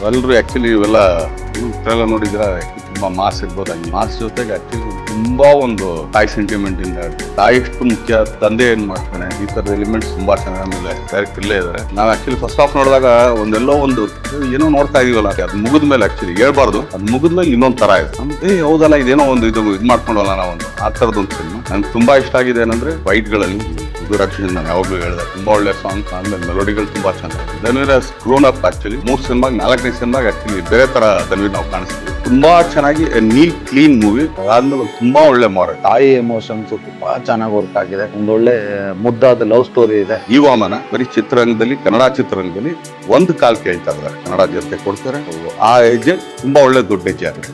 ಎಲ್ಲರೂ ಆಕ್ಚುಲಿ ಇವೆಲ್ಲ ಟ್ರೈಲರ್ ನೋಡಿದ್ರೆ ತುಂಬಾ ಮಾಸ್ ಇರ್ಬೋದು. ಹಂಗೆ ಮಾಸ್ ಜೊತೆಗೆ ಆಕ್ಚುಲಿ ತುಂಬಾ ಒಂದು ತಾಯಿ ಸೆಂಟಿಮೆಂಟ್ ಇಂದ ತಾಯಿ ಎಷ್ಟು ಮುಖ್ಯ, ತಂದೆ ಏನ್ ಮಾಡ್ತಾನೆ, ಈ ತರದ ಎಲಿಮೆಂಟ್ಸ್ ತುಂಬಾ ಚೆನ್ನಾಗಿ ಆಮೇಲೆ ಡೈರೆಕ್ಟ್ ಇಲ್ಲೇ ಇದಾರೆ. ನಾವ್ ಆಕ್ಚುಲಿ ಫಸ್ಟ್ ಹಾಫ್ ನೋಡಿದಾಗ ಒಂದೆಲ್ಲೋ ಒಂದು ಏನೋ ನೋಡ್ತಾ ಇದೀವಲ್ಲ, ಅದು ಮುಗಿದ್ಮೇಲೆ ಆಕ್ಚುಲಿ ಹೇಳ್ಬಾರ್ದು, ಅದು ಮುಗಿದ್ಮೇಲೆ ಇನ್ನೊಂದ್ ತರ ಇದೆ. ಹೌದಲ್ಲ, ಇದೇನೋ ಒಂದು ಇದು ಮಾಡ್ಕೊಂಡಲ್ಲ ನಾವೊಂದು ಆ ತರದೊಂದು ಫಿಲ್ಮ್ ನನ್ಗೆ ತುಂಬಾ ಇಷ್ಟ ಆಗಿದೆ. ಏನಂದ್ರೆ ಫೈಟ್ ಗಳಲ್ಲಿ ರಕ್ಷಣೆ ನಾನು ಯಾವಾಗ್ಲೂ ಹೇಳಿದೆ, ತುಂಬಾ ಒಳ್ಳೆ ಸಾಂಗ್, ಆಮೇಲೆ ಮೆಲೋಡಿಗಳು ತುಂಬಾ ಚೆನ್ನಾಗಿದೆ. Dhanveer has grown up actually. 3 ಸಿನಿಮಾಗ್ 4ನೇ ಸಿನಿಮಾಗ್ ಆಕ್ಚುಲಿ ಬೇರೆ ತರ ಧನ್ವೀರ್ ನಾವು ಕಾಣಿಸ್ತೀವಿ. ತುಂಬಾ ಚೆನ್ನಾಗಿ ನೀಟ್ ಕ್ಲೀನ್ ಮೂವಿ. ಅದಾದ್ಮೇಲೆ ತುಂಬಾ ಒಳ್ಳೆ ಮಾರಲ್ ತಾಯಿ ಎಮೋಷನ್ಸ್ ತುಂಬಾ ಚೆನ್ನಾಗಿ ವರ್ಕ್ ಆಗಿದೆ. ಒಂದೊಳ್ಳೆ ಮುದ್ದಾದ ಲವ್ ಸ್ಟೋರಿ ಇದೆ. ಈ ವಾಮನ ಬರೀ ಚಿತ್ರರಂಗದಲ್ಲಿ, ಕನ್ನಡ ಚಿತ್ರರಂಗದಲ್ಲಿ ಒಂದು ಕಾಲ್ ಕೇಳ್ತಾ ಇದ್ದಾರೆ, ಕನ್ನಡ ಜೊತೆ ಕೊಡ್ತಾರೆ. ಆ ಹೆಜ್ಜೆ ತುಂಬಾ ಒಳ್ಳೆ ದೊಡ್ಡ ಹೆಜ್ಜೆ ಆಗುತ್ತೆ.